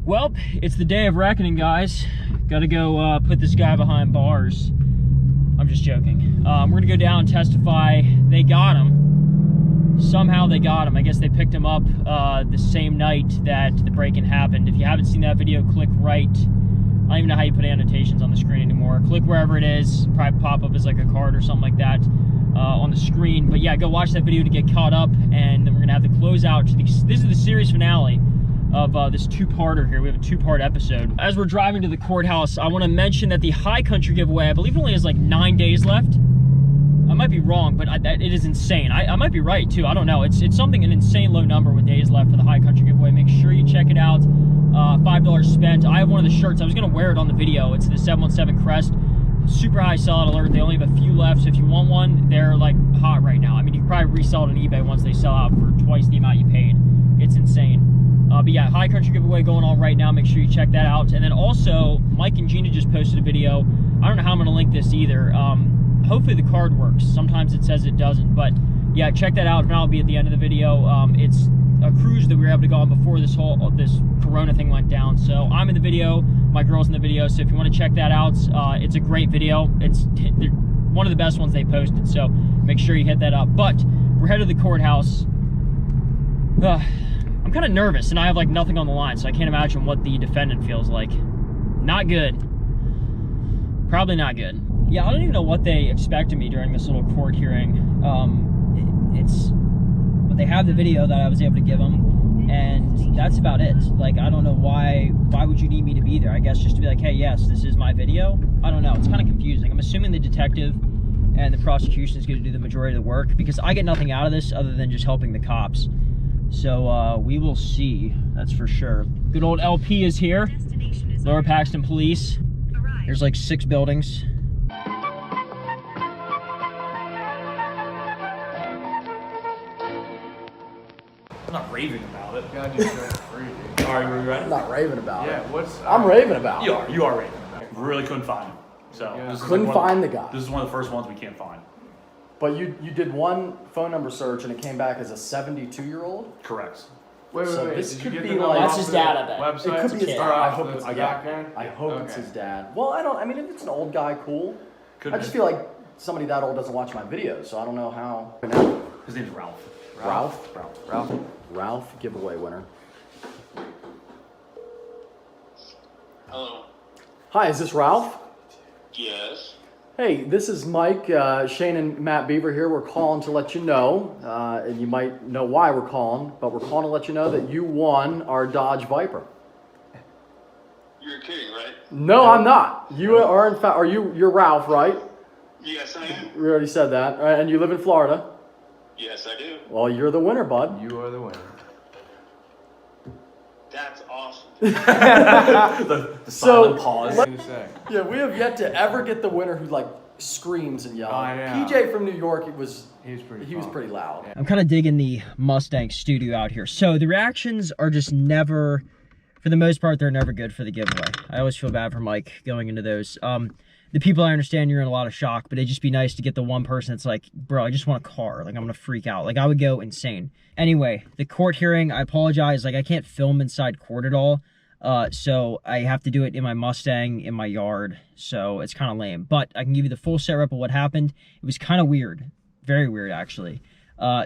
Well, it's the day of reckoning, guys. Gotta go put this guy behind bars. I'm just joking. We're gonna go down and testify. They got him. Somehow they got him. I guess they picked him up the same night that the break-in happened. If you haven't seen that video, click right. I don't even know how you put annotations on the screen anymore. Click wherever it is. Probably pop up as like a card or something like that on the screen. But yeah, go watch that video to get caught up, and then we're gonna have the close out. This is the series finale of this two-parter here. We have a two-part episode. As we're driving to the courthouse, I want to mention that the High Country giveaway, I believe it only has like 9 days left. I might be wrong, but it is insane. I might be right too. I don't know. It's something, an insane low number with days left for the High Country giveaway. Make sure you check it out. $5 spent. I have one of the shirts. I was gonna wear it on the video. It's the 717 crest. Super high sellout alert. They only have a few left, so if you want one, they're like hot right now. I mean, you can probably resell it on eBay once they sell out for twice the amount you paid. It's insane. But yeah, High Country giveaway going on right now. Make sure you check that out. And then also, Mike and Gina just posted a video. I don't know how I'm gonna link this either. Hopefully the card works. Sometimes it says it doesn't, but yeah, check that out. And I'll be at the end of the video. It's a cruise that we were able to go on before this Corona thing went down. So I'm in the video, my girl's in the video. So if you want to check that out, it's a great video. It's one of the best ones they posted. So make sure you hit that up. But we're headed to the courthouse. I'm kind of nervous, and I have like nothing on the line, so I can't imagine what the defendant feels like. Not good. Probably not good. Yeah, I don't even know what they expect of me during this little court hearing. But they have the video that I was able to give them, and that's about it. Like, I don't know why would you need me to be there? I guess just to be like, hey, yes, this is my video. I don't know. It's kind of confusing. I'm assuming the detective and the prosecution is going to do the majority of the work, because I get nothing out of this other than just helping the cops. So we will see, that's for sure. Good old LP is here. Lower Paxton Police. There's like 6 buildings. I'm not raving about it. God, you're so crazy. All right, were you ready? I'm not raving about it. Yeah, I'm raving about it. You are raving about it. Really couldn't find him. So Yeah. this is Couldn't like find the guy. This is one of the first ones we can't find. But you did one phone number search and it came back as a 72-year-old? Correct. Wait, So wait. this Did could you get be the number like- That's off his the dad, I bet. Website? It could be his kid. dad. I hope the it's background? I hope it's Okay. his dad. Well, I mean, if it's an old guy, cool. Could I be. just feel like somebody that old doesn't watch my videos, so I don't know how. His name's Ralph. Ralph, giveaway winner. Hello. Hi, is this Ralph? Yes. Hey, this is Mike, Shane and Matt Beaver here. We're calling to let you know, and you might know why we're calling, but we're calling to let you know that you won our Dodge Viper. You're kidding, right? No, I'm not. You are, in fact, you're Ralph, right? Yes, I am. We already said that. And you live in Florida. Yes, I do. Well, you're the winner, bud. You are the winner. That's awesome. the silent pause. What are you gonna say? Yeah, we have yet to ever get the winner who like screams and yells. I know. PJ from New York, he was He was pretty loud. I'm kind of digging the Mustang studio out here. So the reactions are just never, for the most part, they're never good for the giveaway. I always feel bad for Mike going into those. The people, I understand you're in a lot of shock, but it'd just be nice to get the one person that's like, bro, I just want a car. Like, I'm going to freak out. Like, I would go insane. Anyway, the court hearing, I apologize. Like, I can't film inside court at all. So I have to do it in my Mustang in my yard. So it's kind of lame. But I can give you the full set rep of what happened. It was kind of weird. Very weird, actually.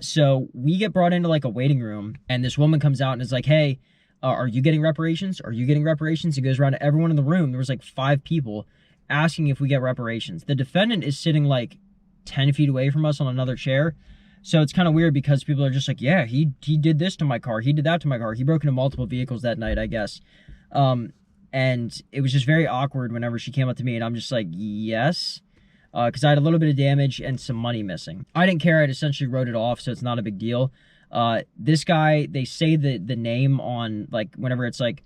So we get brought into, like, a waiting room, and this woman comes out and is like, hey, are you getting reparations? Are you getting reparations? It goes around to everyone in the room. There was, like, 5 people asking if we get reparations. The defendant is sitting like 10 feet away from us on another chair. So it's kind of weird because people are just like, yeah, he did this to my car. He did that to my car. He broke into multiple vehicles that night, I guess. And it was just very awkward whenever she came up to me, and I'm just like, yes. Because I had a little bit of damage and some money missing. I didn't care. I'd essentially wrote it off, so it's not a big deal. This guy, they say the name on, like, whenever it's like,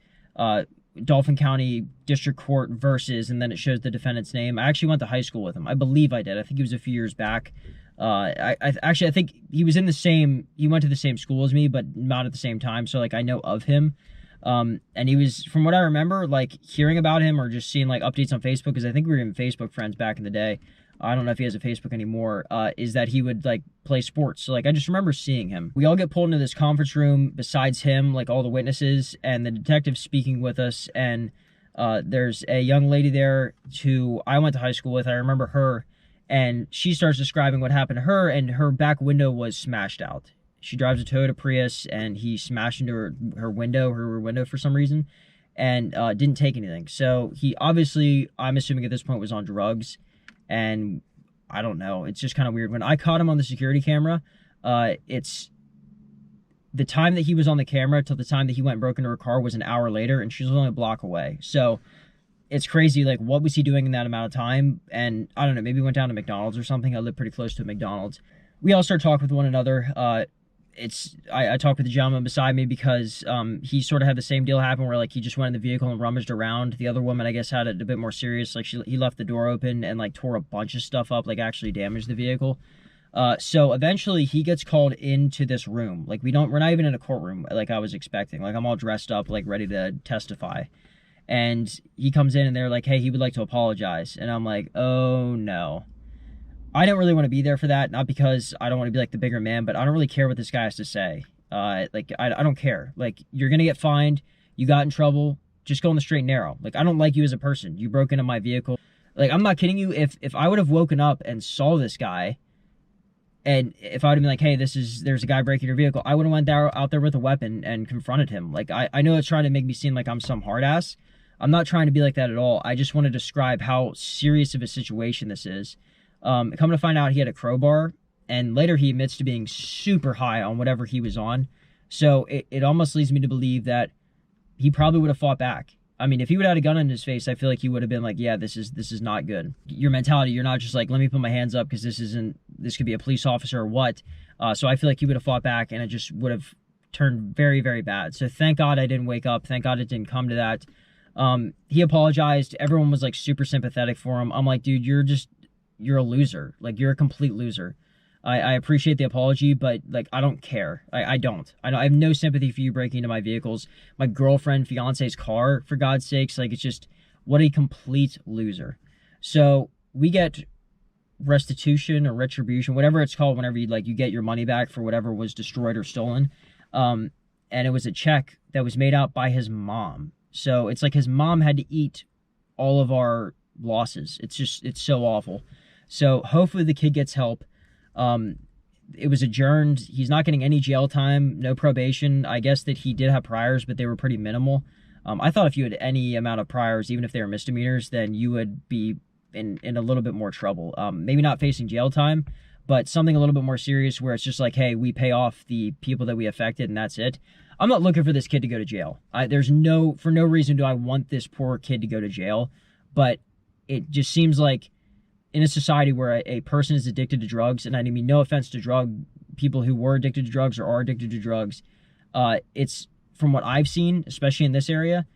Dauphin County District Court versus, and then it shows the defendant's name. I actually went to high school with him. I believe I did. I think he was a few years back. I think he was in the same, he went to the same school as me, but not at the same time. So, like, I know of him. And he was, from what I remember, like, hearing about him or just seeing, like, updates on Facebook, because I think we were even Facebook friends back in the day. I don't know if he has a Facebook anymore, is that he would like play sports. So like I just remember seeing him. We all get pulled into this conference room besides him, like all the witnesses, and the detective speaking with us, and there's a young lady there who I went to high school with. I remember her, and she starts describing what happened to her, and her back window was smashed out. She drives a Toyota Prius, and he smashed into her rear window for some reason, and didn't take anything. So he obviously, I'm assuming at this point, was on drugs. And I don't know, it's just kind of weird. When I caught him on the security camera, it's the time that he was on the camera till the time that he went and broke into her car was an hour later, and she was only a block away. So it's crazy, like, what was he doing in that amount of time? And I don't know, maybe he went down to McDonald's or something. I live pretty close to a McDonald's. We all start talking with one another. I talked with the gentleman beside me because he sort of had the same deal happen where like he just went in the vehicle and rummaged around. The other woman, I guess, had it a bit more serious. Like he left the door open and like tore a bunch of stuff up, like actually damaged the vehicle. So eventually he gets called into this room. Like we're not even in a courtroom like I was expecting. Like I'm all dressed up, like ready to testify. And he comes in and they're like, hey, he would like to apologize. And I'm like, oh no. I don't really want to be there for that, not because I don't want to be like the bigger man, but I don't really care what this guy has to say. Like, I don't care. Like, you're going to get fined. You got in trouble. Just go on the straight and narrow. Like, I don't like you as a person. You broke into my vehicle. Like, I'm not kidding you. If I would have woken up and saw this guy, and if I would have been like, hey, there's a guy breaking your vehicle, I would have went out there with a weapon and confronted him. Like, I know it's trying to make me seem like I'm some hard ass. I'm not trying to be like that at all. I just want to describe how serious of a situation this is. Come to find out, he had a crowbar, and later he admits to being super high on whatever he was on. So it almost leads me to believe that he probably would have fought back. I mean, if he would have had a gun in his face, I feel like he would have been like, yeah, this is not good. Your mentality, you're not just like, let me put my hands up because this could be a police officer or what. So I feel like he would have fought back, and it just would have turned very, very bad. So thank God I didn't wake up. Thank God it didn't come to that. He apologized. Everyone was like super sympathetic for him. I'm like, dude, you're a loser. Like, you're a complete loser. I appreciate the apology, but like, I don't care. I don't. I have no sympathy for you breaking into my vehicles, my girlfriend, fiance's car, for God's sakes. Like, it's just, what a complete loser. So we get restitution or retribution, whatever it's called, whenever you get your money back for whatever was destroyed or stolen. And it was a check that was made out by his mom. So it's like his mom had to eat all of our losses. It's so awful. So hopefully the kid gets help. It was adjourned. He's not getting any jail time, no probation. I guess that he did have priors, but they were pretty minimal. I thought if you had any amount of priors, even if they were misdemeanors, then you would be in a little bit more trouble. Maybe not facing jail time, but something a little bit more serious where it's just like, hey, we pay off the people that we affected and that's it. I'm not looking for this kid to go to jail. For no reason do I want this poor kid to go to jail, but it just seems like in a society where a person is addicted to drugs, and I mean no offense to people who were addicted to drugs or are addicted to drugs, it's, from what I've seen, especially in this area,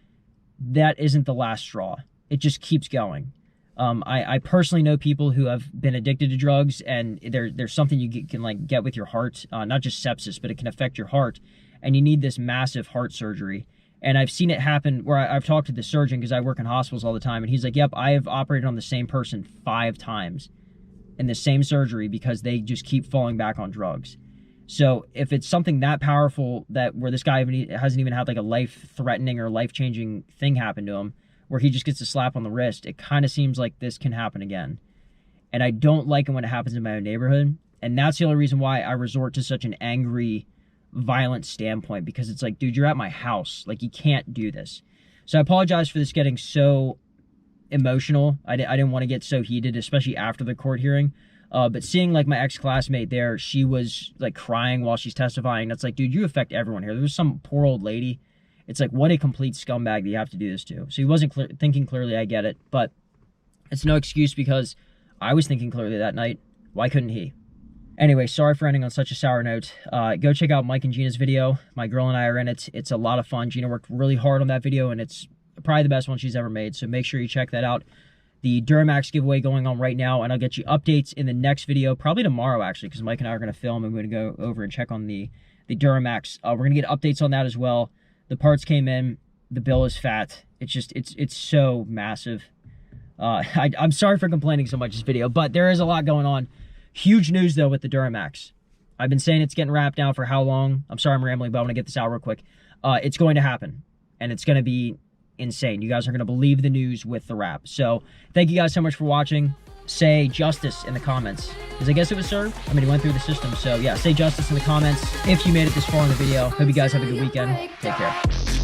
that isn't the last straw. It just keeps going. I personally know people who have been addicted to drugs, and there's something you can get with your heart, not just sepsis, but it can affect your heart, and you need this massive heart surgery. And I've seen it happen where I've talked to the surgeon because I work in hospitals all the time. And he's like, yep, I have operated on the same person 5 times in the same surgery because they just keep falling back on drugs. So if it's something that powerful where this guy hasn't even had like a life-threatening or life-changing thing happen to him, where he just gets a slap on the wrist, it kind of seems like this can happen again. And I don't like it when it happens in my own neighborhood. And that's the only reason why I resort to such an angry, violent standpoint, because it's like, dude, you're at my house. Like, you can't do this. So I apologize for this getting so emotional. I didn't want to get so heated, especially after the court hearing. But seeing like my ex-classmate there, she was like crying while she's testifying. That's like, dude, you affect everyone here. There was some poor old lady. It's like, what a complete scumbag that you have to do this to. So he wasn't thinking clearly, I get it. But it's no excuse because I was thinking clearly that night. Why couldn't he? Anyway, sorry for ending on such a sour note. Go check out Mike and Gina's video. My girl and I are in it. It's a lot of fun. Gina worked really hard on that video, and it's probably the best one she's ever made. So make sure you check that out. The DURAMAX giveaway going on right now, and I'll get you updates in the next video, probably tomorrow, actually, because Mike and I are going to film, and we're going to go over and check on the DURAMAX. We're going to get updates on that as well. The parts came in. The bill is fat. It's just, it's so massive. I'm sorry for complaining so much this video, but there is a lot going on. Huge news, though, with the DURAMAX. I've been saying it's getting wrapped now for how long? I'm sorry I'm rambling, but I want to get this out real quick. It's going to happen, and it's going to be insane. You guys are going to believe the news with the wrap. So thank you guys so much for watching. Say justice in the comments, because I guess it was served. I mean, it went through the system. So yeah, say justice in the comments if you made it this far in the video. Hope you guys have a good weekend. Take care.